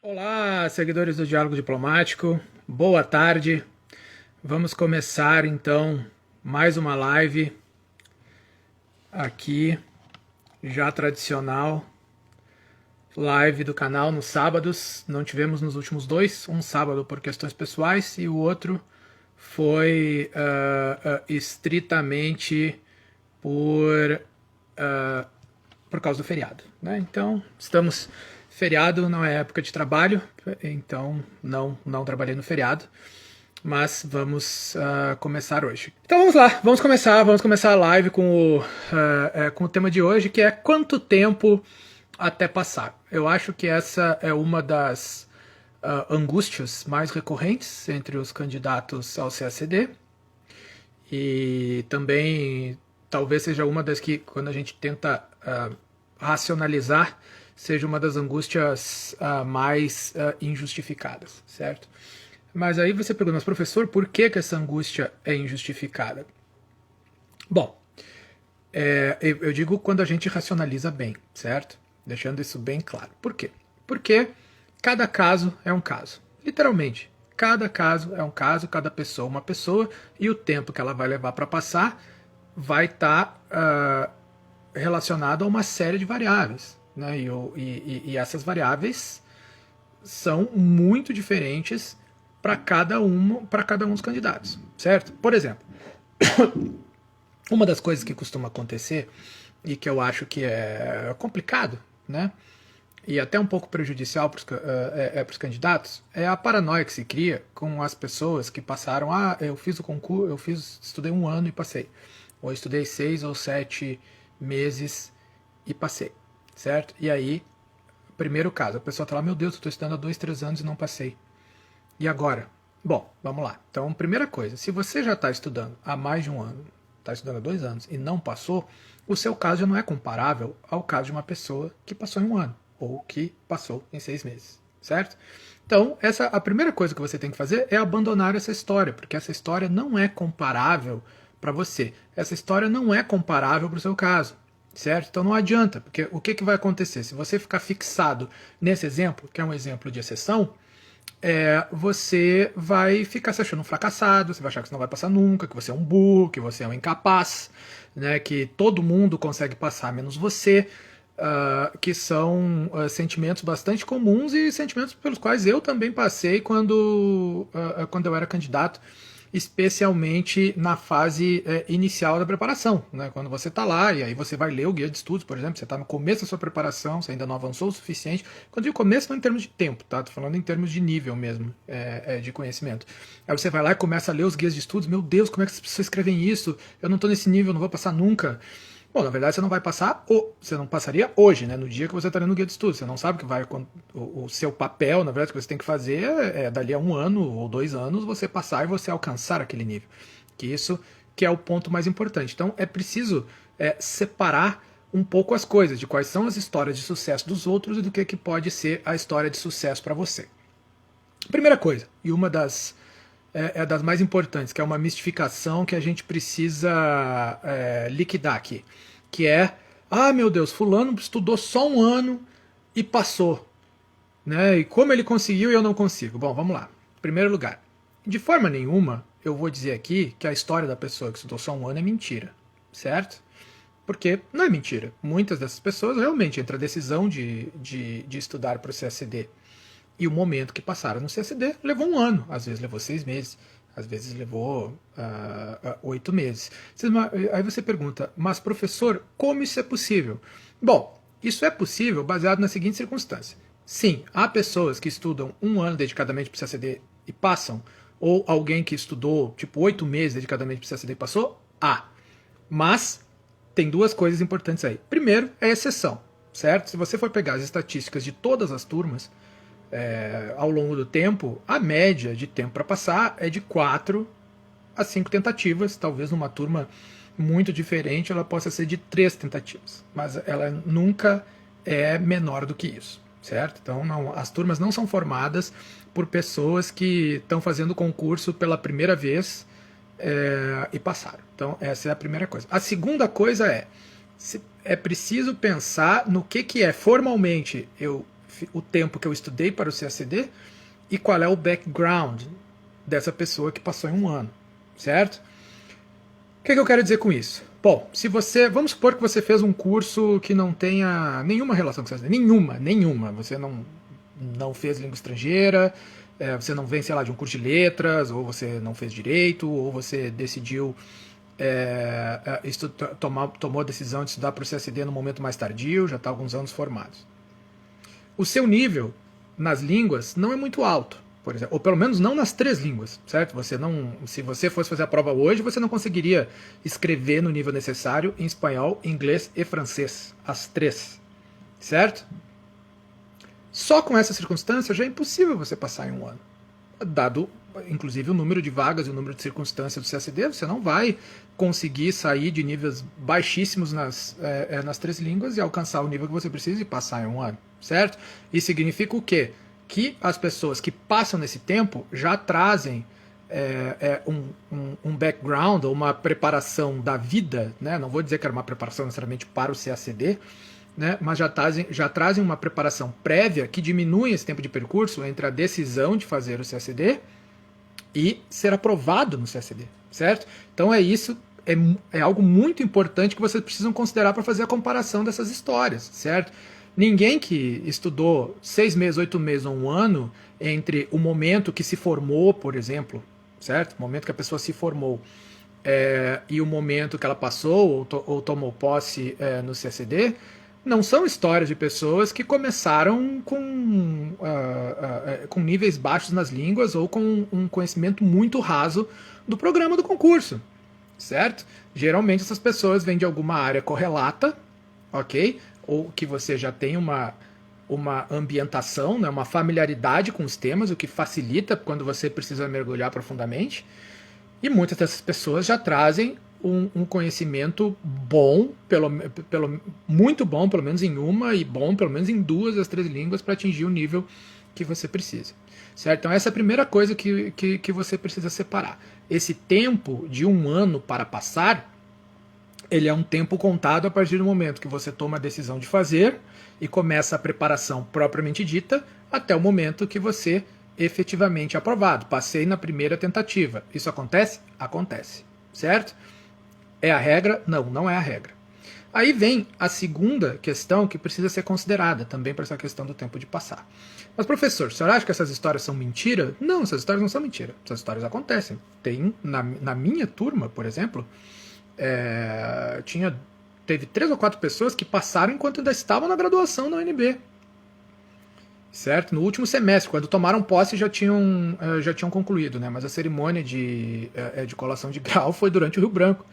Olá, seguidores do Diálogo Diplomático, boa tarde. Vamos começar então mais uma live aqui, já tradicional, live do canal nos sábados. Não tivemos nos últimos dois, um sábado por questões pessoais e o outro foi estritamente por, por causa do feriado, né? Então, feriado não é época de trabalho, então não trabalhei no feriado, mas vamos começar hoje. Então vamos lá, vamos começar a live com o tema de hoje, que é quanto tempo até passar. Eu acho que essa é uma das angústias mais recorrentes entre os candidatos ao CACD, e também talvez seja uma das que, quando a gente tenta racionalizar, seja uma das angústias mais injustificadas, certo? Mas aí você pergunta, mas professor, por que essa angústia é injustificada? Bom, eu digo quando a gente racionaliza bem, certo? Deixando isso bem claro. Por quê? Porque cada caso é um caso. Literalmente, cada caso é um caso, cada pessoa é uma pessoa, e o tempo que ela vai levar para passar vai estar relacionado a uma série de variáveis, né? E essas variáveis são muito diferentes para cada um dos candidatos, certo? Por exemplo, uma das coisas que costuma acontecer e que eu acho que é complicado, né? E até um pouco prejudicial para os candidatos, é a paranoia que se cria com as pessoas que passaram, eu fiz o concurso, estudei um ano e passei, ou estudei 6 ou 7 meses e passei, certo? E aí, primeiro caso, a pessoa tá lá, meu Deus, eu estou estudando há 2, 3 anos e não passei. E agora? Bom, vamos lá. Então, primeira coisa, se você já está estudando há mais de um ano, está estudando há 2 anos e não passou, o seu caso já não é comparável ao caso de uma pessoa que passou em um ano ou que passou em 6 meses, certo? Então, a primeira coisa que você tem que fazer é abandonar essa história, porque essa história não é comparável para você. Essa história não é comparável para o seu caso, certo? Então não adianta, porque o que vai acontecer? Se você ficar fixado nesse exemplo, que é um exemplo de exceção, você vai ficar se achando um fracassado, você vai achar que você não vai passar nunca, que você é um burro, que você é um incapaz, né, que todo mundo consegue passar menos você, que são sentimentos bastante comuns e sentimentos pelos quais eu também passei quando eu era candidato, especialmente na fase inicial da preparação, né? Quando você está lá e aí você vai ler o guia de estudos, por exemplo, você está no começo da sua preparação, você ainda não avançou o suficiente. Quando eu digo começo, não em termos de tempo, tá? Tô falando em termos de nível mesmo, de conhecimento. Aí você vai lá e começa a ler os guias de estudos, meu Deus, como é que as pessoas escrevem isso? Eu não estou nesse nível, não vou passar nunca. Bom, na verdade você não vai passar, você não passaria hoje, né? No dia que você está lendo o guia de estudos. Você não sabe que o seu papel, na verdade, que você tem que fazer dali a 1 ano ou 2 anos você passar e você alcançar aquele nível. Que é o ponto mais importante. Então é preciso separar um pouco as coisas, de quais são as histórias de sucesso dos outros e do que pode ser a história de sucesso para você. Primeira coisa, e uma das mais importantes, que é uma mistificação que a gente precisa liquidar aqui, que é, meu Deus, fulano estudou só um ano e passou, né? E como ele conseguiu e eu não consigo? Bom, vamos lá. Primeiro lugar, de forma nenhuma eu vou dizer aqui que a história da pessoa que estudou só um ano é mentira, certo? Porque não é mentira. Muitas dessas pessoas realmente, entre a decisão de estudar para o CACD e o momento que passaram no CACD, levou um ano, às vezes levou 6 meses, às vezes levou 8 meses. Aí você pergunta, mas professor, como isso é possível? Bom, isso é possível baseado na seguinte circunstância. Sim, há pessoas que estudam um ano dedicadamente para o CACD e passam, ou alguém que estudou tipo 8 meses dedicadamente para o CACD e passou, há. Mas tem duas coisas importantes aí. Primeiro, é exceção, certo? Se você for pegar as estatísticas de todas as turmas, ao longo do tempo, a média de tempo para passar é de 4 a 5 tentativas. Talvez numa turma muito diferente ela possa ser de 3 tentativas, mas ela nunca é menor do que isso, certo? Então as turmas não são formadas por pessoas que estão fazendo o concurso pela primeira vez e passaram. Então essa é a primeira coisa. A segunda coisa é preciso pensar no que é formalmente eu o tempo que eu estudei para o CACD e qual é o background dessa pessoa que passou em um ano, certo? O que eu quero dizer com isso? Bom, se você, vamos supor que você fez um curso que não tenha nenhuma relação com CACD, nenhuma, você não fez língua estrangeira, você não vem, sei lá, de um curso de letras, ou você não fez direito, ou você decidiu tomou a decisão de estudar para o CACD no momento mais tardio, já está há alguns anos formados. O seu nível nas línguas não é muito alto, por exemplo, ou pelo menos não nas 3 línguas, certo? Se você fosse fazer a prova hoje, você não conseguiria escrever no nível necessário em espanhol, inglês e francês, as 3, certo? Só com essa circunstância já é impossível você passar em um ano, dado inclusive o número de vagas e o número de circunstâncias do CACD, você não vai conseguir sair de níveis baixíssimos nas 3 línguas e alcançar o nível que você precisa e passar em um ano, certo? Isso significa o quê? Que as pessoas que passam nesse tempo já trazem um background ou uma preparação da vida, né? Não vou dizer que era uma preparação necessariamente para o CACD, né? Mas já trazem uma preparação prévia que diminui esse tempo de percurso entre a decisão de fazer o CACD e ser aprovado no CACD, certo? Então isso é algo muito importante que vocês precisam considerar para fazer a comparação dessas histórias, certo? Ninguém que estudou 6 meses, 8 meses ou um ano entre o momento que se formou, por exemplo, certo? O momento que a pessoa se formou e o momento que ela passou ou tomou posse no CACD, não são histórias de pessoas que começaram com níveis baixos nas línguas ou com um conhecimento muito raso do programa do concurso, certo? Geralmente essas pessoas vêm de alguma área correlata, ok? Ou que você já tem uma ambientação, né, uma familiaridade com os temas, o que facilita quando você precisa mergulhar profundamente. E muitas dessas pessoas já trazem um conhecimento bom, muito bom, pelo menos em uma, e bom, pelo menos em 2 das 3 línguas para atingir o nível que você precisa. Certo? Então essa é a primeira coisa que você precisa separar. Esse tempo de um ano para passar, ele é um tempo contado a partir do momento que você toma a decisão de fazer e começa a preparação propriamente dita, até o momento que você efetivamente é aprovado. Passei na primeira tentativa. Isso acontece? Acontece. Certo? É a regra? Não, não é a regra. Aí vem a segunda questão que precisa ser considerada também para essa questão do tempo de passar. Mas, professor, o senhor acha que essas histórias são mentira? Não, essas histórias não são mentira. Essas histórias acontecem. Tem, na minha turma, por exemplo, teve 3 ou 4 pessoas que passaram enquanto ainda estavam na graduação na UNB. Certo? No último semestre, quando tomaram posse, já tinham concluído, né? Mas a cerimônia de colação de grau foi durante o Rio Branco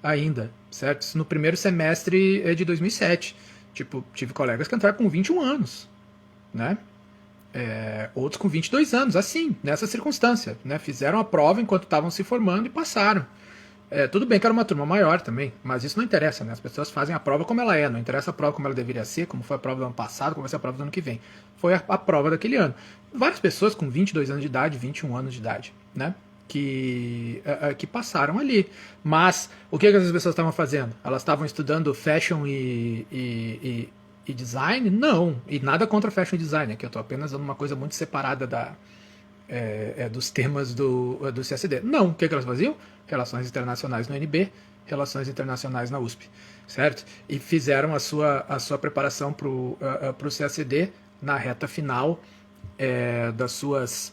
ainda, certo? Isso no primeiro semestre de 2007. Tipo, tive colegas que entraram com 21 anos, né? Outros com 22 anos, assim, nessa circunstância, né? Fizeram a prova enquanto estavam se formando e passaram. Tudo bem que era uma turma maior também, mas isso não interessa, né? As pessoas fazem a prova como ela é, não interessa a prova como ela deveria ser, como foi a prova do ano passado, como vai ser a prova do ano que vem. Foi a prova daquele ano. Várias pessoas com 22 anos de idade, 21 anos de idade, né? Que passaram ali. Mas o que essas pessoas estavam fazendo? Elas estavam estudando fashion e design? Não. E nada contra fashion e design, aqui eu estou apenas dando uma coisa muito separada dos temas do CACD. Não. O que elas faziam? Relações internacionais no UNB, relações internacionais na USP, certo? E fizeram a sua preparação para o CACD na reta final das suas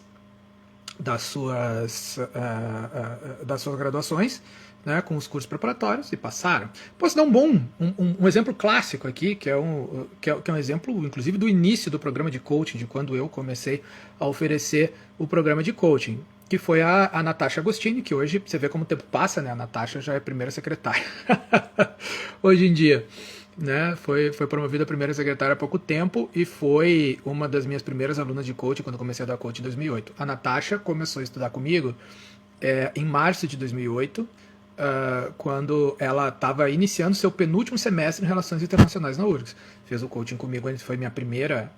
graduações, né, com os cursos preparatórios, e passaram. Posso dar um exemplo clássico aqui, que é um exemplo, inclusive, do início do programa de coaching, de quando eu comecei a oferecer o programa de coaching, que foi a Natasha Agostini, que hoje, você vê como o tempo passa, né? A Natasha já é primeira secretária hoje em dia, né? Foi promovida a primeira secretária há pouco tempo e foi uma das minhas primeiras alunas de coaching quando eu comecei a dar coaching em 2008. A Natasha começou a estudar comigo em março de 2008, quando ela estava iniciando seu penúltimo semestre em Relações Internacionais na URGS. Fez o coaching comigo, foi minha primeira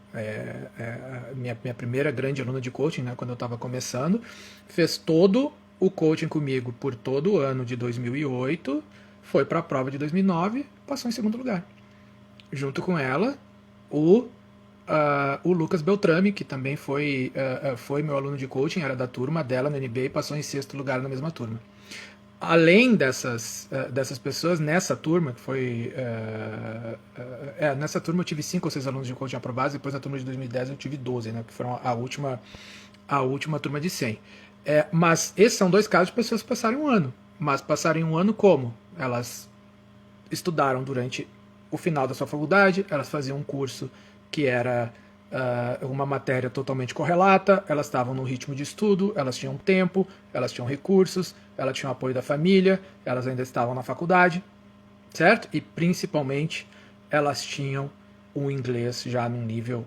grande aluna de coaching, né, quando eu estava começando. Fez todo o coaching comigo por todo o ano de 2008, foi para a prova de 2009, passou em segundo lugar. Junto com ela, o o Lucas Beltrame, que também foi meu aluno de coaching, era da turma dela no NBA e passou em sexto lugar na mesma turma. Além dessas pessoas, nessa turma, que foi. Nessa turma eu tive 5 ou 6 alunos de coaching aprovados, depois na turma de 2010 eu tive 12, né, que foram a última turma de 100. Mas esses são 2 casos de pessoas que passaram um ano. Mas passaram um ano como? Elas estudaram durante o final da sua faculdade, elas faziam um curso que era uma matéria totalmente correlata, elas estavam no ritmo de estudo, elas tinham tempo, elas tinham recursos, elas tinham apoio da família, elas ainda estavam na faculdade, certo? E principalmente elas tinham o inglês já num nível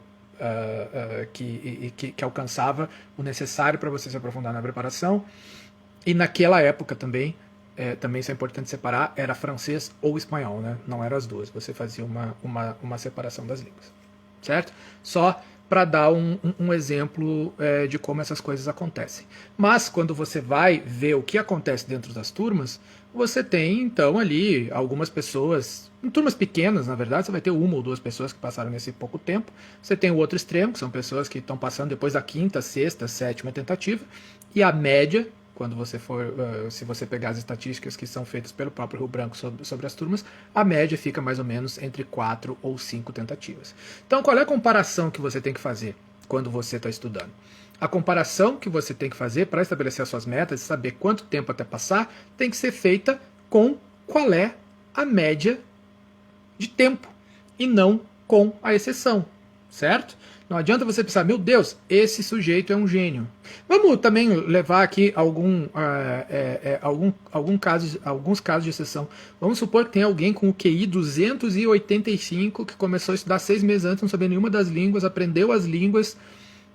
que alcançava o necessário para você se aprofundar na preparação. E naquela época também isso é importante separar, era francês ou espanhol, né? Não eram as duas, você fazia uma separação das línguas, certo? Só para dar um exemplo de como essas coisas acontecem. Mas quando você vai ver o que acontece dentro das turmas, você tem então ali algumas pessoas, em turmas pequenas, na verdade, você vai ter 1 ou 2 pessoas que passaram nesse pouco tempo. Você tem o outro extremo, que são pessoas que estão passando depois da 5ª, 6ª, 7ª tentativa, e a média, quando você for, se você pegar as estatísticas que são feitas pelo próprio Rio Branco sobre as turmas, a média fica mais ou menos entre 4 ou 5 tentativas. Então, qual é a comparação que você tem que fazer quando você está estudando? A comparação que você tem que fazer para estabelecer as suas metas e saber quanto tempo até passar tem que ser feita com qual é a média de tempo e não com a exceção, certo? Não adianta você pensar, meu Deus, esse sujeito é um gênio. Vamos também levar aqui alguns casos de exceção. Vamos supor que tem alguém com o QI 285 que começou a estudar 6 meses antes, não sabia nenhuma das línguas, aprendeu as línguas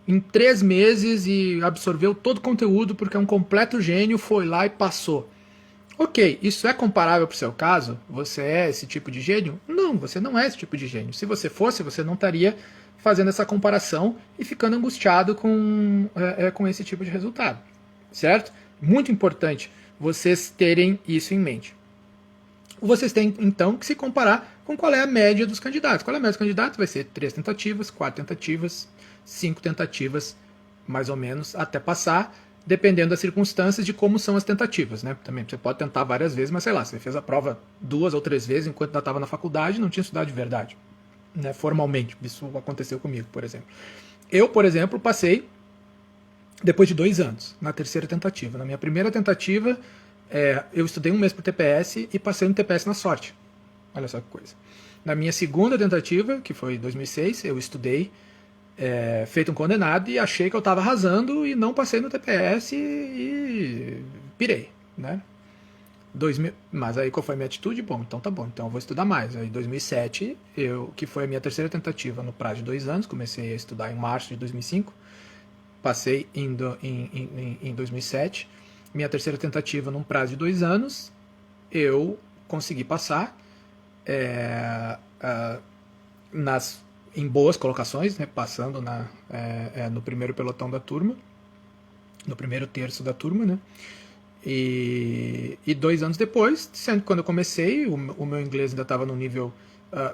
em 3 meses e absorveu todo o conteúdo porque é um completo gênio, foi lá e passou. Ok, isso é comparável para o seu caso? Você é esse tipo de gênio? Não, você não é esse tipo de gênio. Se você fosse, você não estaria fazendo essa comparação e ficando angustiado com esse tipo de resultado, certo? Muito importante vocês terem isso em mente. Vocês têm, então, que se comparar com qual é a média dos candidatos. Qual é a média dos candidatos? Vai ser 3 tentativas, 4 tentativas, 5 tentativas, mais ou menos, até passar, dependendo das circunstâncias de como são as tentativas, né? Também você pode tentar várias vezes, mas sei lá, você fez a prova 2 ou 3 vezes enquanto ainda estava na faculdade e não tinha estudado de verdade, né? Formalmente. Isso aconteceu comigo, por exemplo. Eu, por exemplo, passei depois de 2 anos, na 3ª tentativa. Na minha primeira tentativa, eu estudei 1 mês para o TPS e passei no TPS na sorte. Olha só que coisa. Na minha segunda tentativa, que foi em 2006, eu estudei feito um condenado e achei que eu estava arrasando e não passei no TPS e pirei, né? Mas aí qual foi a minha atitude? Bom, então tá bom, então eu vou estudar mais. Aí em 2007, que foi a minha 3ª tentativa no prazo de 2 anos, comecei a estudar em março de 2005, passei em 2007, minha 3ª tentativa num prazo de 2 anos, eu consegui passar em boas colocações, né, passando no primeiro pelotão da turma, no primeiro terço da turma, né? E 2 anos depois, sendo que quando eu comecei, o meu inglês ainda estava no nível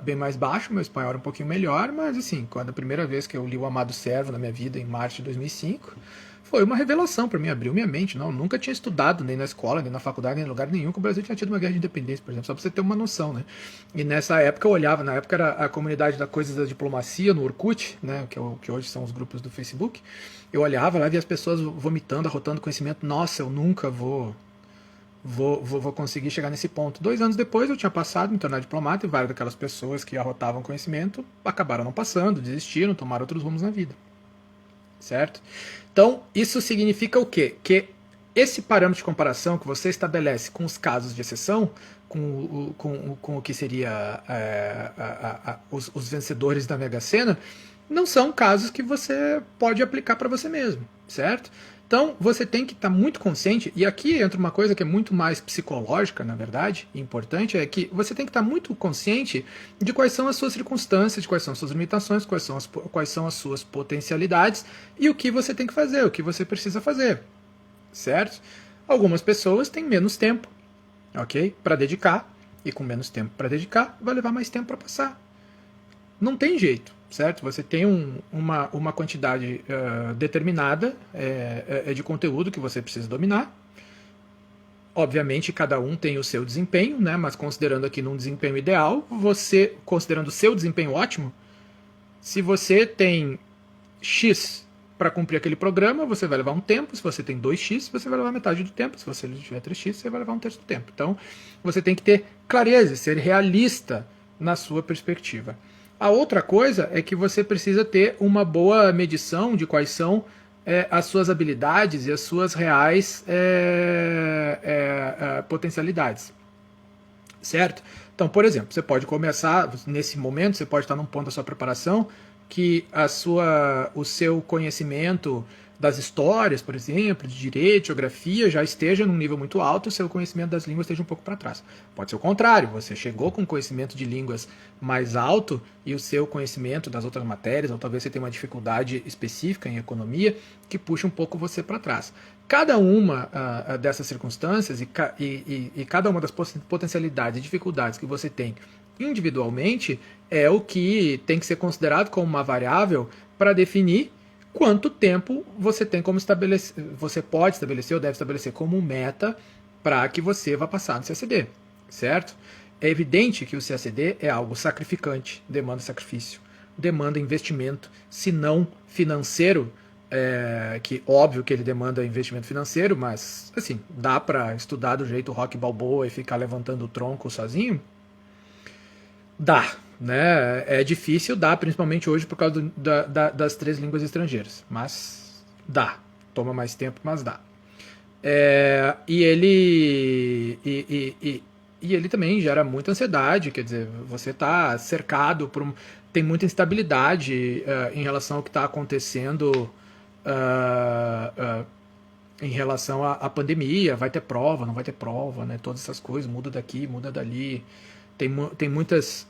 bem mais baixo, meu espanhol era um pouquinho melhor, mas assim, quando a primeira vez que eu li o Amado Servo na minha vida, em março de 2005, foi uma revelação para mim, abriu minha mente. Não, eu nunca tinha estudado, nem na escola, nem na faculdade, nem em lugar nenhum, que o Brasil tinha tido uma guerra de independência, por exemplo, só para você ter uma noção, né? E nessa época eu olhava, na época era a comunidade da Coisas da Diplomacia, no Orkut, né, que hoje são os grupos do Facebook, eu olhava lá e via as pessoas vomitando, arrotando conhecimento, nossa, eu nunca vou conseguir chegar nesse ponto. 2 anos depois eu tinha passado, me tornar diplomata, e várias daquelas pessoas que arrotavam conhecimento acabaram não passando, desistiram, tomaram outros rumos na vida. Certo? Então, isso significa o quê? Que esse parâmetro de comparação que você estabelece com os casos de exceção, com o que seria os vencedores da Mega Sena, não são casos que você pode aplicar para você mesmo, certo? Então, você tem que estar muito consciente, e aqui entra uma coisa que é muito mais psicológica, na verdade, e importante, é que você tem que estar muito consciente de quais são as suas circunstâncias, de quais são as suas limitações, quais são as suas potencialidades, e o que você tem que fazer, o que você precisa fazer, certo? Algumas pessoas têm menos tempo, ok? Para dedicar, e com menos tempo para dedicar, vai levar mais tempo para passar. Não tem jeito. certo? Você tem uma quantidade determinada de conteúdo que você precisa dominar. Obviamente, cada um tem o seu desempenho, né? Mas considerando aqui num desempenho ideal, considerando o seu desempenho ótimo, se você tem X para cumprir aquele programa, você vai levar um tempo. Se você tem 2x, você vai levar metade do tempo. Se você tiver 3x, você vai levar um terço do tempo. Então, você tem que ter clareza, ser realista na sua perspectiva. A outra coisa é que você precisa ter uma boa medição de quais são as suas habilidades e as suas reais potencialidades. Certo? Então, por exemplo, você pode começar, nesse momento, você pode estar num ponto da sua preparação que o seu conhecimento das histórias, por exemplo, de direito, geografia, já esteja num nível muito alto, o seu conhecimento das línguas esteja um pouco para trás. Pode ser o contrário, você chegou com conhecimento de línguas mais alto e o seu conhecimento das outras matérias, ou talvez você tenha uma dificuldade específica em economia, que puxa um pouco você para trás. Cada uma dessas circunstâncias e cada uma das potencialidades e dificuldades que você tem individualmente é o que tem que ser considerado como uma variável para definir quanto tempo você tem como estabelecer, você pode estabelecer ou deve estabelecer como meta para que você vá passar no CACD, certo? É evidente que o CACD é algo sacrificante, demanda sacrifício, demanda investimento, se não financeiro, que óbvio que ele demanda investimento financeiro, mas assim, dá para estudar do jeito Rock Balboa e ficar levantando o tronco sozinho? Dá, né? É difícil, dá, principalmente hoje por causa das 3 línguas estrangeiras, mas dá. Toma mais tempo, mas dá. E ele também gera muita ansiedade, quer dizer, você está cercado por tem muita instabilidade em relação ao que está acontecendo em relação à pandemia. Vai ter prova, não vai ter prova, né? Todas essas coisas, muda daqui, muda dali. Tem muitas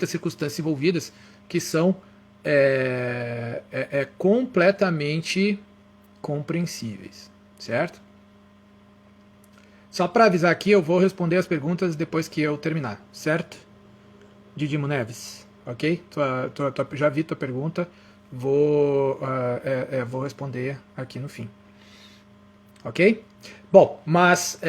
circunstâncias envolvidas que são completamente compreensíveis, certo? Só para avisar aqui, eu vou responder as perguntas depois que eu terminar, certo? Didimo Neves, ok? Já vi tua pergunta, vou responder aqui no fim, ok? Bom, mas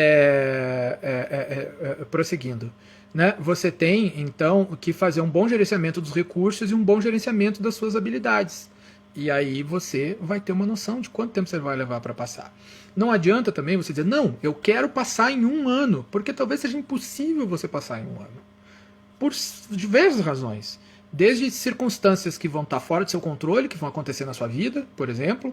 prosseguindo. Né? Você tem, então, que fazer um bom gerenciamento dos recursos e um bom gerenciamento das suas habilidades. E aí você vai ter uma noção de quanto tempo você vai levar para passar. Não adianta também você dizer, não, eu quero passar em 1 ano, porque talvez seja impossível você passar em 1 ano. Por diversas razões. Desde circunstâncias que vão estar fora do seu controle, que vão acontecer na sua vida, por exemplo,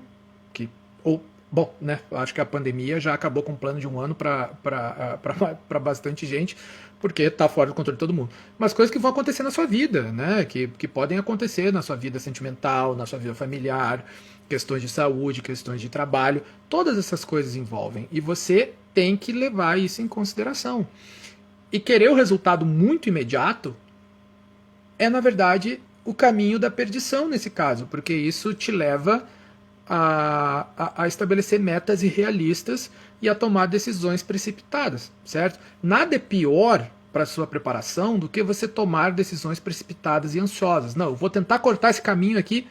bom, né? Acho que a pandemia já acabou com um plano de 1 ano para bastante gente, porque está fora do controle de todo mundo. Mas coisas que vão acontecer na sua vida, né? Que podem acontecer na sua vida sentimental, na sua vida familiar, questões de saúde, questões de trabalho, todas essas coisas envolvem. E você tem que levar isso em consideração. E querer o resultado muito imediato é, na verdade, o caminho da perdição nesse caso, porque isso te leva a estabelecer metas irrealistas e a tomar decisões precipitadas, certo? Nada é pior para a sua preparação do que você tomar decisões precipitadas e ansiosas. Não, eu vou tentar cortar esse caminho aqui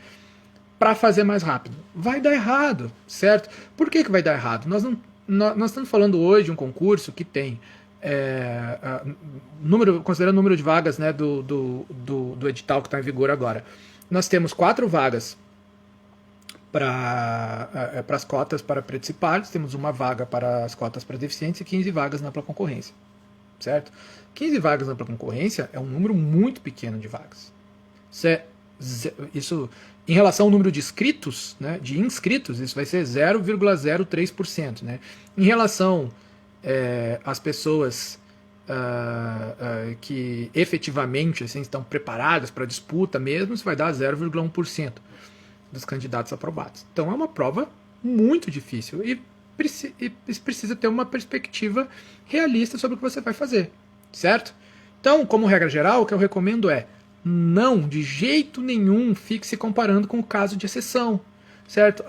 para fazer mais rápido. Vai dar errado, certo? Por que vai dar errado? Nós estamos falando hoje de um concurso que tem considerando o número de vagas, né, do edital que está em vigor agora. Nós temos 4 vagas para as cotas para participantes, temos 1 vaga para as cotas para deficientes e 15 vagas na ampla concorrência, certo? 15 vagas na ampla concorrência é um número muito pequeno de vagas. Isso em relação ao número de inscritos, né, isso vai ser 0,03%. Né? Em relação às pessoas que efetivamente assim, estão preparadas para a disputa mesmo, isso vai dar 0,1% dos candidatos aprovados. Então é uma prova muito difícil e precisa ter uma perspectiva realista sobre o que você vai fazer, certo? Então, como regra geral, o que eu recomendo é não, de jeito nenhum, fique se comparando com o caso de exceção, certo?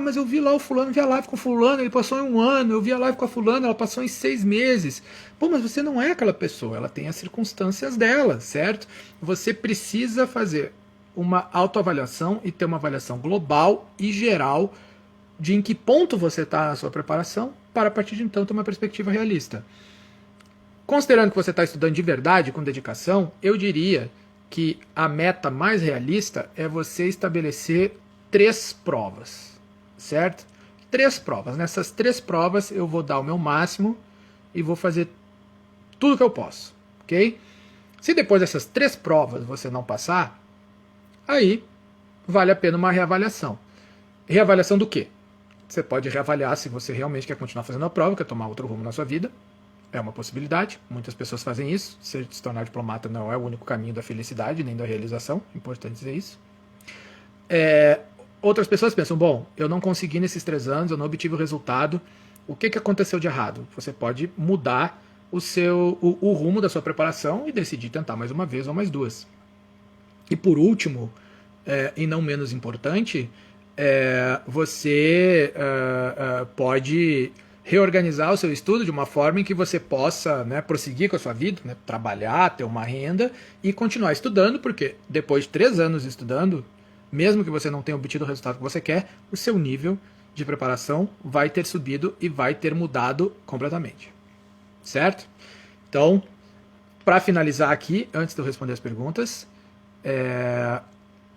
Mas eu vi lá o fulano, vi a live com o fulano, ele passou em 1 ano, eu vi a live com a fulana, ela passou em 6 meses. Pô, mas você não é aquela pessoa, ela tem as circunstâncias dela, certo? Você precisa fazer uma autoavaliação e ter uma avaliação global e geral de em que ponto você está na sua preparação, para a partir de então ter uma perspectiva realista. Considerando que você está estudando de verdade, com dedicação, eu diria que a meta mais realista é você estabelecer 3 provas, certo? 3 provas. Nessas 3 provas eu vou dar o meu máximo e vou fazer tudo que eu posso, ok? Se depois dessas 3 provas você não passar, aí vale a pena uma reavaliação. Reavaliação do quê? Você pode reavaliar se você realmente quer continuar fazendo a prova, quer tomar outro rumo na sua vida. É uma possibilidade, muitas pessoas fazem isso. Se tornar diplomata não é o único caminho da felicidade, nem da realização, importante dizer isso. Outras pessoas pensam, bom, eu não consegui nesses 3 anos, eu não obtive o resultado, o que aconteceu de errado? Você pode mudar o rumo da sua preparação e decidir tentar mais uma vez ou mais 2. E por último, e não menos importante, você pode reorganizar o seu estudo de uma forma em que você possa, né, prosseguir com a sua vida, né, trabalhar, ter uma renda e continuar estudando, porque depois de 3 anos estudando, mesmo que você não tenha obtido o resultado que você quer, o seu nível de preparação vai ter subido e vai ter mudado completamente. Certo? Então, para finalizar aqui, antes de eu responder as perguntas,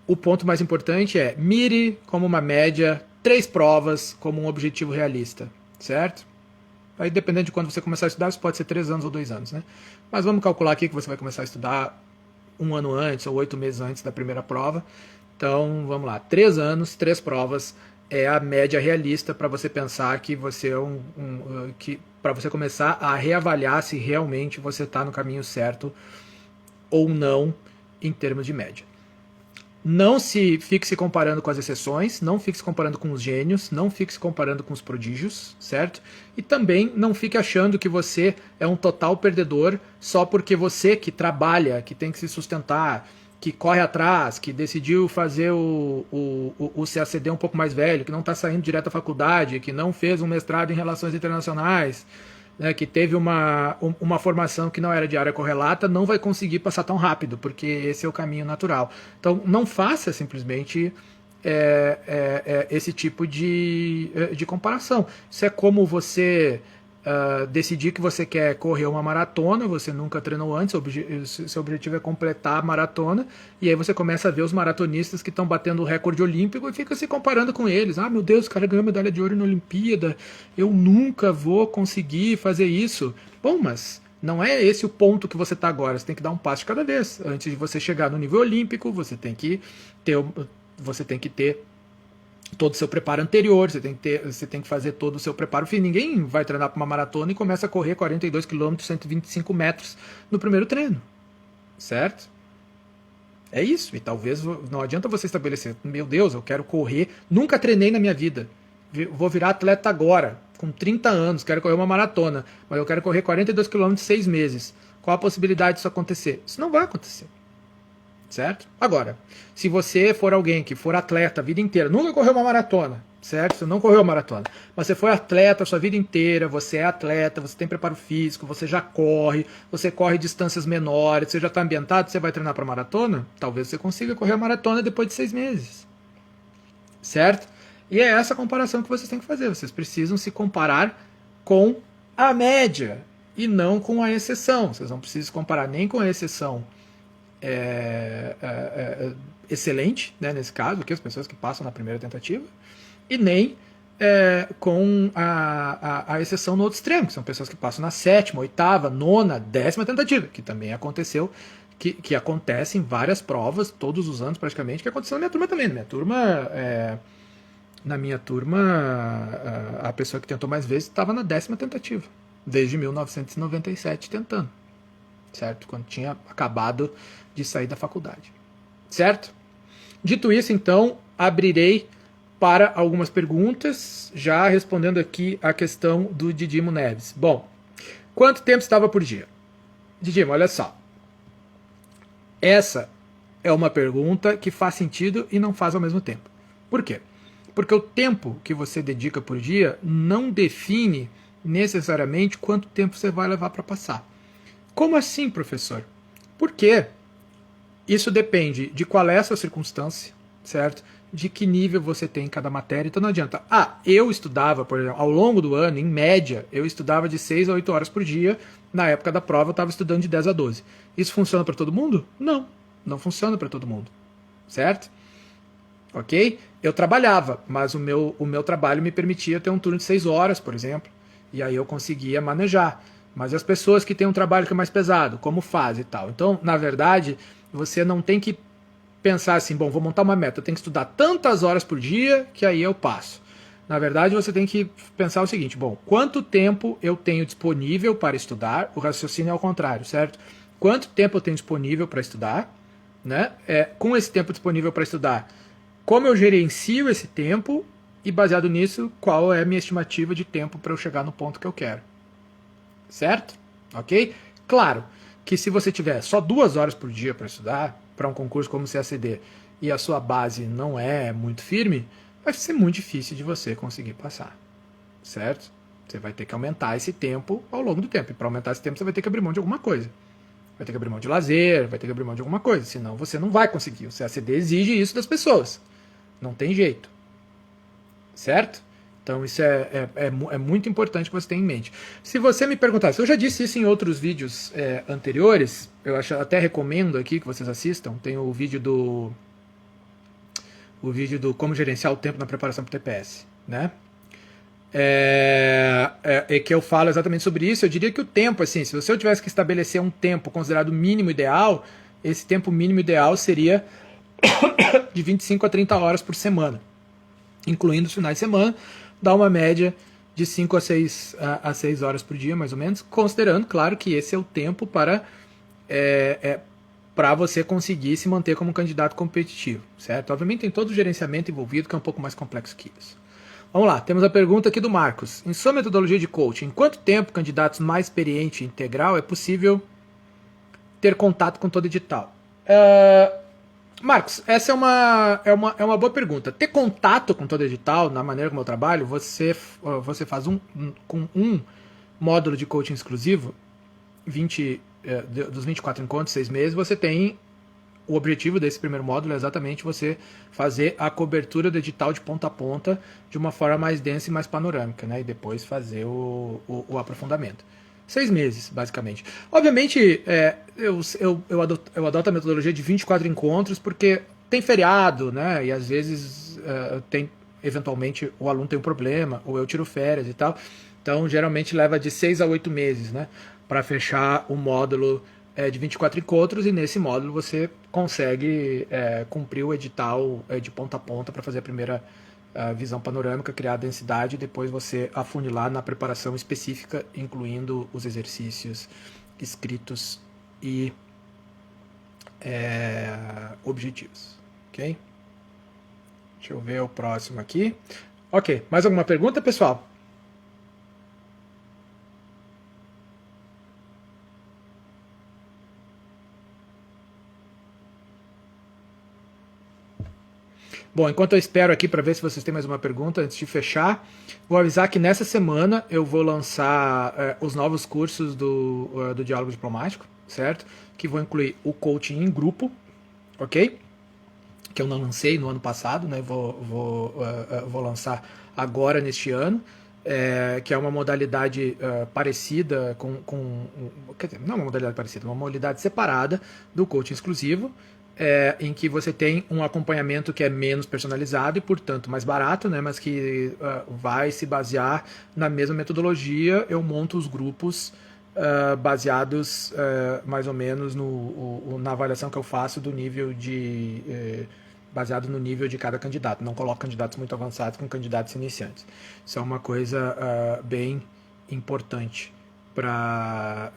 o ponto mais importante é mire como uma média 3 provas como um objetivo realista. Certo? Aí, dependendo de quando você começar a estudar, isso pode ser 3 anos ou 2 anos, né? Mas vamos calcular aqui que você vai começar a estudar 1 ano antes ou 8 meses antes da primeira prova. Então, vamos lá. 3 anos, 3 provas é a média realista para você pensar que você é para você começar a reavaliar se realmente você está no caminho certo ou não em termos de média. Não se fique se comparando com as exceções, não fique se comparando com os gênios, não fique se comparando com os prodígios, certo? E também não fique achando que você é um total perdedor só porque você que trabalha, que tem que se sustentar, que corre atrás, que decidiu fazer o CACD um pouco mais velho, que não está saindo direto da faculdade, que não fez um mestrado em relações internacionais, né, que teve uma formação que não era de área correlata, não vai conseguir passar tão rápido, porque esse é o caminho natural. Então, não faça simplesmente esse tipo de comparação. Isso é como você decidir que você quer correr uma maratona, você nunca treinou antes, seu objetivo é completar a maratona, e aí você começa a ver os maratonistas que estão batendo o recorde olímpico e fica se comparando com eles. Ah, meu Deus, o cara ganhou medalha de ouro na Olimpíada, eu nunca vou conseguir fazer isso. Bom, mas não é esse o ponto que você está agora, você tem que dar um passo de cada vez. Antes de você chegar no nível olímpico, você tem que ter todo o seu preparo anterior, você tem que fazer todo o seu preparo fim. Ninguém vai treinar para uma maratona e começa a correr 42 km, 125 metros no primeiro treino, certo? É isso, e talvez não adianta você estabelecer, meu Deus, eu quero correr, nunca treinei na minha vida, vou virar atleta agora, com 30 anos, quero correr uma maratona, mas eu quero correr 42 km em 6 meses. Qual a possibilidade disso acontecer? Isso não vai acontecer. Certo? Agora, se você for alguém que for atleta a vida inteira, nunca correu uma maratona, certo? Você não correu uma maratona, mas você foi atleta a sua vida inteira, você é atleta, você tem preparo físico, você já corre, você corre distâncias menores, você já está ambientado, você vai treinar para maratona, talvez você consiga correr a maratona depois de 6 meses. Certo? E é essa comparação que vocês têm que fazer. Vocês precisam se comparar com a média e não com a exceção. Vocês não precisam se comparar nem com a exceção excelente, né, nesse caso, que as pessoas que passam na primeira tentativa, e nem com a exceção no outro extremo, que são pessoas que passam na 7ª, 8ª, 9ª, 10ª tentativa, que também aconteceu, que acontece em várias provas, todos os anos praticamente, que aconteceu na minha turma também. Na minha turma, a pessoa que tentou mais vezes estava na 10ª tentativa, desde 1997 tentando, certo? Quando tinha acabado de sair da faculdade, certo? Dito isso, então, abrirei para algumas perguntas, já respondendo aqui a questão do Didimo Neves. Bom, quanto tempo estava por dia? Didimo, olha só. Essa é uma pergunta que faz sentido e não faz ao mesmo tempo. Por quê? Porque o tempo que você dedica por dia não define necessariamente quanto tempo você vai levar para passar. Como assim, professor? Porque Isso depende de qual é a sua circunstância, certo? De que nível você tem em cada matéria. Então não adianta. Eu estudava, por exemplo, ao longo do ano, em média, eu estudava de 6 a 8 horas por dia. Na época da prova, eu estava estudando de 10 a 12. Isso funciona para todo mundo? Não, não funciona para todo mundo, certo? Ok? Eu trabalhava, mas o meu trabalho me permitia ter um turno de 6 horas, por exemplo. E aí eu conseguia manejar. Mas as pessoas que têm um trabalho que é mais pesado, como faz e tal? Então, na verdade, você não tem que pensar assim, bom, vou montar uma meta, eu tenho que estudar tantas horas por dia que aí eu passo. Na verdade, você tem que pensar o seguinte, bom, quanto tempo eu tenho disponível para estudar? O raciocínio é ao contrário, certo? Quanto tempo eu tenho disponível para estudar? Né? Com esse tempo disponível para estudar, como eu gerencio esse tempo e, baseado nisso, qual é a minha estimativa de tempo para eu chegar no ponto que eu quero. Certo? Ok? Claro que se você tiver só 2 horas por dia para estudar, para um concurso como CACD, e a sua base não é muito firme, vai ser muito difícil de você conseguir passar. Certo? Você vai ter que aumentar esse tempo ao longo do tempo. E para aumentar esse tempo, você vai ter que abrir mão de alguma coisa. Vai ter que abrir mão de lazer, vai ter que abrir mão de alguma coisa. Senão você não vai conseguir. O CACD exige isso das pessoas. Não tem jeito. Certo? Então isso é muito importante que você tenha em mente. Se você me perguntasse, eu já disse isso em outros vídeos anteriores, eu até recomendo aqui que vocês assistam, tem o vídeo do como gerenciar o tempo na preparação para o TPS, né? Que eu falo exatamente sobre isso. Eu diria que o tempo, assim, se eu tivesse que estabelecer um tempo considerado mínimo ideal, esse tempo mínimo ideal seria de 25 a 30 horas por semana, incluindo os finais de semana, dá uma média de 5 a 6 horas por dia, mais ou menos, considerando, claro, que esse é o tempo para você conseguir se manter como candidato competitivo, certo? Obviamente tem todo o gerenciamento envolvido, que é um pouco mais complexo que isso. Vamos lá, temos a pergunta aqui do Marcos. Em sua metodologia de coaching, em quanto tempo candidatos mais experientes em integral é possível ter contato com todo edital? Marcos, essa é uma boa pergunta. Ter contato com todo edital, na maneira como eu trabalho, você faz com um módulo de coaching exclusivo, dos 24 encontros, 6 meses, você tem o objetivo desse primeiro módulo é exatamente você fazer a cobertura do edital de ponta a ponta de uma forma mais densa e mais panorâmica, né? E depois fazer o aprofundamento. 6 meses, basicamente. Obviamente, eu adoto a metodologia de 24 encontros porque tem feriado, né? E às vezes eventualmente, o aluno tem um problema, ou eu tiro férias e tal. Então, geralmente leva de 6 a 8 meses, né? Para fechar o módulo de 24 encontros, e nesse módulo você consegue cumprir o edital de ponta a ponta para fazer a primeira visão panorâmica, criar a densidade, e depois você afunilar na preparação específica, incluindo os exercícios escritos e objetivos. Ok? Deixa eu ver o próximo aqui. Ok, mais alguma pergunta, pessoal? Bom, enquanto eu espero aqui para ver se vocês têm mais uma pergunta antes de fechar, vou avisar que nessa semana eu vou lançar os novos cursos do Diálogo Diplomático, certo? Que vão incluir o coaching em grupo, ok? Que eu não lancei no ano passado, né? Vou lançar agora neste ano, que é uma modalidade parecida quer dizer, não é uma modalidade parecida, uma modalidade separada do coaching exclusivo, em que você tem um acompanhamento que é menos personalizado e, portanto, mais barato, né, mas que vai se basear na mesma metodologia. Eu monto os grupos baseados mais ou menos na avaliação que eu faço do nível baseado no nível de cada candidato. Não coloco candidatos muito avançados com candidatos iniciantes. Isso é uma coisa bem importante para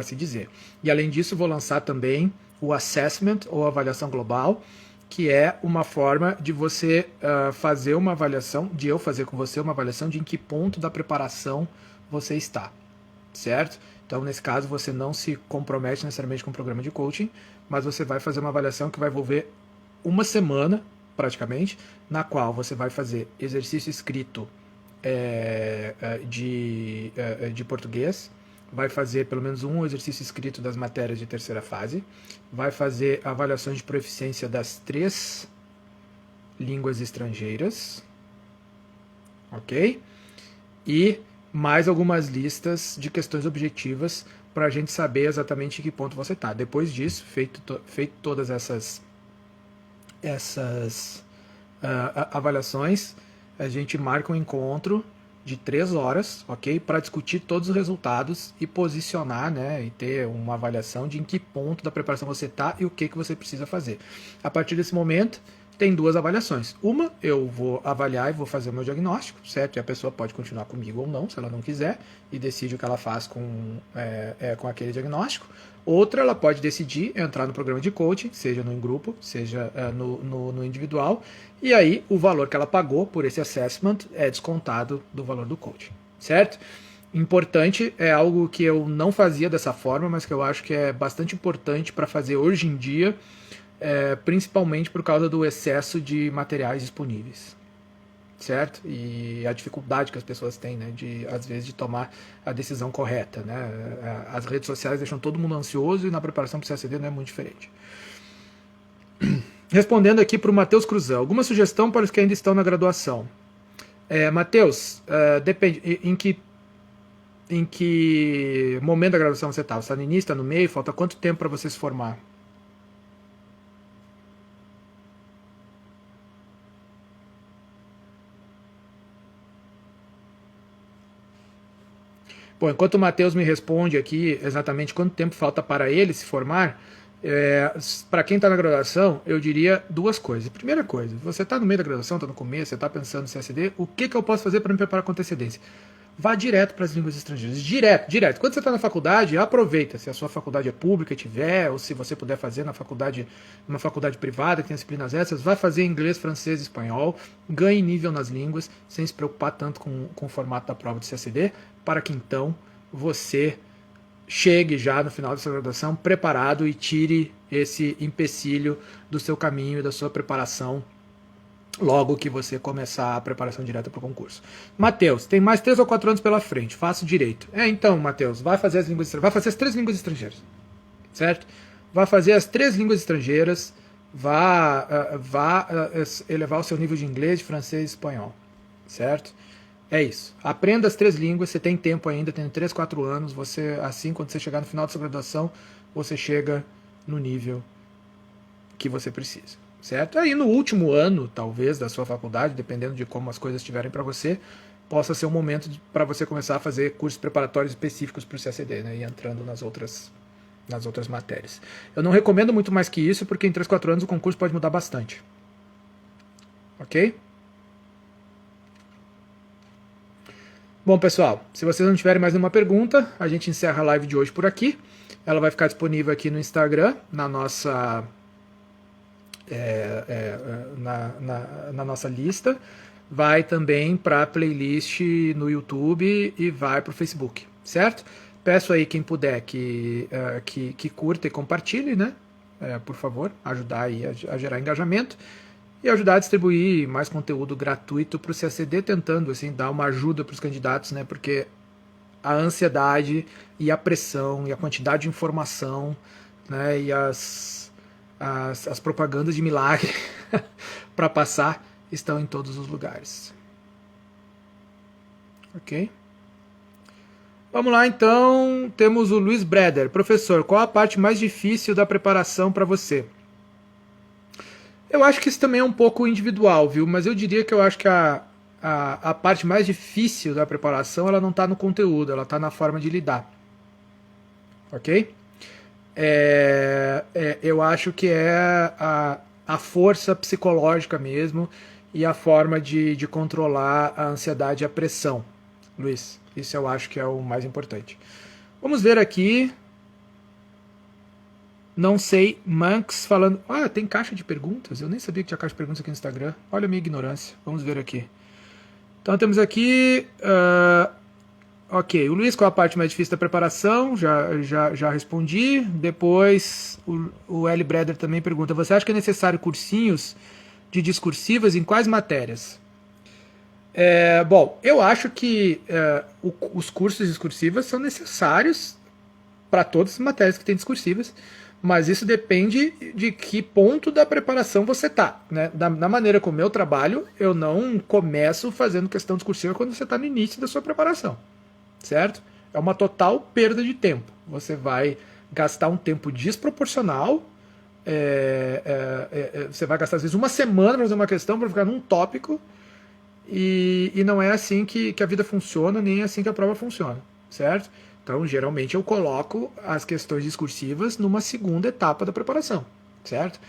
se dizer. E, além disso, vou lançar também o assessment, ou avaliação global, que é uma forma de você fazer uma avaliação, de eu fazer com você uma avaliação de em que ponto da preparação você está, certo? Então, nesse caso, você não se compromete necessariamente com o programa de coaching, mas você vai fazer uma avaliação que vai envolver uma semana, praticamente, na qual você vai fazer exercício escrito de português, vai fazer pelo menos um exercício escrito das matérias de terceira fase, vai fazer avaliações de proficiência das 3 línguas estrangeiras, ok? E mais algumas listas de questões objetivas para a gente saber exatamente em que ponto você está. Depois disso, feito todas essas avaliações, a gente marca um encontro de 3 horas, ok? Para discutir todos os resultados e posicionar, né? E ter uma avaliação de em que ponto da preparação você está e o que você precisa fazer. A partir desse momento, tem 2 avaliações. Uma, eu vou avaliar e vou fazer o meu diagnóstico, certo? E a pessoa pode continuar comigo ou não, se ela não quiser, e decide o que ela faz com aquele diagnóstico. Outra, ela pode decidir entrar no programa de coaching, seja no grupo, seja no individual, e aí o valor que ela pagou por esse assessment é descontado do valor do coaching, certo? Importante, é algo que eu não fazia dessa forma, mas que eu acho que é bastante importante para fazer hoje em dia, principalmente por causa do excesso de materiais disponíveis, certo? E a dificuldade que as pessoas têm, né, às vezes, de tomar a decisão correta, né? As redes sociais deixam todo mundo ansioso e na preparação para o CACD não é muito diferente. Respondendo aqui para o Matheus Cruzão, alguma sugestão para os que ainda estão na graduação? Matheus, depende, em que momento da graduação você está? Você está no início, está no meio? Falta quanto tempo para você se formar? Bom, enquanto o Matheus me responde aqui exatamente quanto tempo falta para ele se formar, para quem está na graduação, eu diria 2 coisas. Primeira coisa, você está no meio da graduação, está no começo, você está pensando no CACD, o que eu posso fazer para me preparar com antecedência? Vá direto para as línguas estrangeiras. Direto. Quando você está na faculdade, aproveita. Se a sua faculdade é pública, tiver, ou se você puder fazer numa faculdade privada, que tem disciplinas essas, vá fazer inglês, francês e espanhol. Ganhe nível nas línguas, sem se preocupar tanto com o formato da prova de CACD, para que então você chegue já no final da sua graduação preparado e tire esse empecilho do seu caminho e da sua preparação logo que você começar a preparação direta para o concurso. Matheus, tem mais 3 ou 4 anos pela frente, faço direito. Então, Matheus, vai fazer as 3 línguas estrangeiras, certo? Vai fazer as 3 línguas estrangeiras, vá elevar o seu nível de inglês, de francês e espanhol, certo? É isso. Aprenda as 3 línguas, você tem tempo ainda, tem 3, 4 anos, você, assim, quando você chegar no final da sua graduação, você chega no nível que você precisa. Certo? Aí no último ano, talvez, da sua faculdade, dependendo de como as coisas estiverem para você, possa ser um momento para você começar a fazer cursos preparatórios específicos para o CACD, né? E entrando nas outras matérias. Eu não recomendo muito mais que isso, porque em 3, 4 anos o concurso pode mudar bastante. Ok? Bom, pessoal, se vocês não tiverem mais nenhuma pergunta, a gente encerra a live de hoje por aqui. Ela vai ficar disponível aqui no Instagram, na nossa... na nossa lista, vai também para a playlist no YouTube e vai para o Facebook, certo? Peço aí quem puder que curta e compartilhe, né? Por favor, ajudar aí a gerar engajamento e ajudar a distribuir mais conteúdo gratuito para o CACD, tentando assim, dar uma ajuda para os candidatos, né? Porque a ansiedade e a pressão e a quantidade de informação, né? E as propagandas de milagre para passar estão em todos os lugares. Ok? Vamos lá então, temos o Luiz Breder. Professor, qual a parte mais difícil da preparação para você? Eu acho que isso também é um pouco individual, viu? Mas eu diria que eu acho que a parte mais difícil da preparação, ela não está no conteúdo, ela está na forma de lidar. Ok? Eu acho que é a força psicológica mesmo e a forma de controlar a ansiedade e a pressão, Luiz. Isso eu acho que é o mais importante. Vamos ver aqui. Não sei, Manx falando... tem caixa de perguntas? Eu nem sabia que tinha caixa de perguntas aqui no Instagram. Olha a minha ignorância. Vamos ver aqui. Então temos aqui... Ok, o Luiz, qual a parte mais difícil da preparação? Já respondi. Depois, o L. Breder também pergunta: você acha que é necessário cursinhos de discursivas em quais matérias? Bom, eu acho que os cursos discursivos são necessários para todas as matérias que têm discursivas, mas isso depende de que ponto da preparação você está. Né? Da maneira como eu trabalho, eu não começo fazendo questão discursiva quando você está no início da sua preparação, certo? É uma total perda de tempo. Você vai gastar um tempo desproporcional, você vai gastar às vezes uma semana para fazer uma questão, para ficar num tópico, e não é assim que a vida funciona, nem é assim que a prova funciona, certo? Então, geralmente eu coloco as questões discursivas numa segunda etapa da preparação, certo?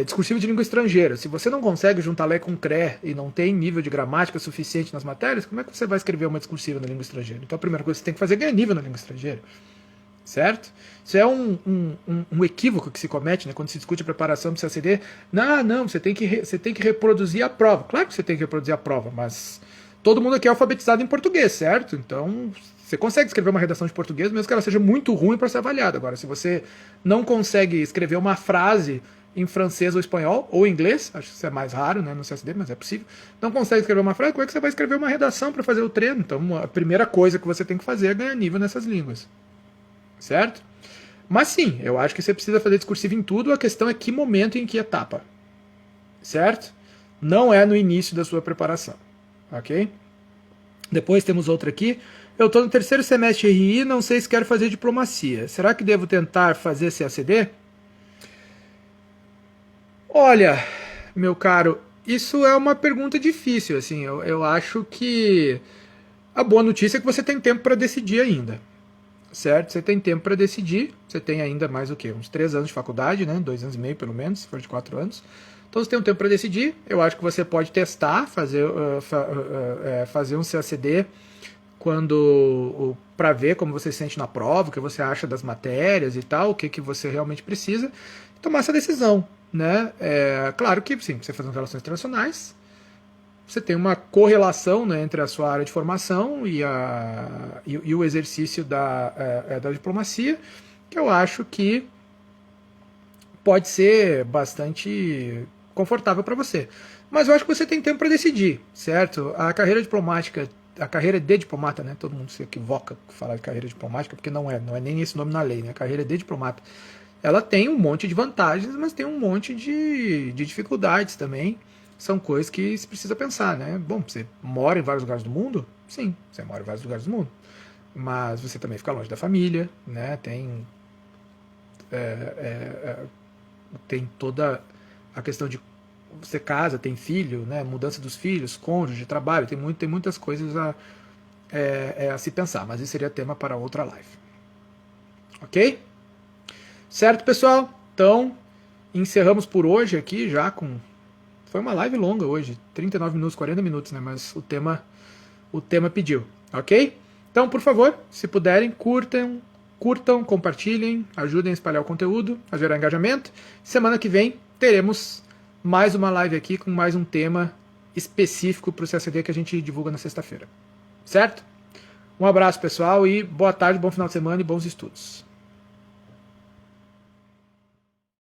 Discursivo de língua estrangeira. Se você não consegue juntar Lé com CRE e não tem nível de gramática suficiente nas matérias, como é que você vai escrever uma discursiva na língua estrangeira? Então, a primeira coisa que você tem que fazer é ganhar nível na língua estrangeira, certo? Isso é um equívoco que se comete, né, quando se discute a preparação para o CACD. Não, você tem que reproduzir a prova. Claro que você tem que reproduzir a prova, mas todo mundo aqui é alfabetizado em português, certo? Então, você consegue escrever uma redação de português, mesmo que ela seja muito ruim para ser avaliada. Agora, se você não consegue escrever uma frase em francês ou espanhol, ou inglês, acho que isso é mais raro, né, no CSD, mas é possível, não consegue escrever uma frase, como é que você vai escrever uma redação para fazer o treino? Então, a primeira coisa que você tem que fazer é ganhar nível nessas línguas, certo? Mas sim, eu acho que você precisa fazer discursivo em tudo, a questão é que momento e em que etapa, certo? Não é no início da sua preparação, ok? Depois temos outra aqui. Eu estou no terceiro semestre RI, não sei se quero fazer diplomacia. Será que devo tentar fazer CACD? Olha, meu caro, isso é uma pergunta difícil. Assim, eu acho que a boa notícia é que você tem tempo para decidir ainda, certo? Você tem tempo para decidir. Você tem ainda mais o quê? Uns 3 anos de faculdade, né? 2 anos e meio pelo menos, se for de 4 anos. Então você tem um tempo para decidir. Eu acho que você pode testar, fazer um CACD para ver como você se sente na prova, o que você acha das matérias e tal, o que você realmente precisa, e tomar essa decisão, né? Claro que sim, você fazendo relações internacionais, você tem uma correlação, né, entre a sua área de formação e o exercício da diplomacia, que eu acho que pode ser bastante confortável para você. Mas eu acho que você tem tempo para decidir, certo? A carreira diplomática, a carreira de diplomata, né? Todo mundo se equivoca falar de carreira diplomática, porque não é nem esse nome na lei, né? A carreira de diplomata. Ela tem um monte de vantagens, mas tem um monte de dificuldades também. São coisas que se precisa pensar, né? Bom, você mora em vários lugares do mundo? Sim, você mora em vários lugares do mundo. Mas você também fica longe da família, né? Tem toda a questão de você casa, tem filho, né? Mudança dos filhos, cônjuge, trabalho, tem muitas coisas a se pensar, mas isso seria tema para outra live. Ok? Certo, pessoal? Então, encerramos por hoje aqui já com... Foi uma live longa hoje, 39 minutos, 40 minutos, né? Mas o tema pediu, ok? Então, por favor, se puderem, curtam, compartilhem, ajudem a espalhar o conteúdo, a gerar engajamento. Semana que vem teremos mais uma live aqui com mais um tema específico para o CACD que a gente divulga na sexta-feira. Certo? Um abraço, pessoal, e boa tarde, bom final de semana e bons estudos.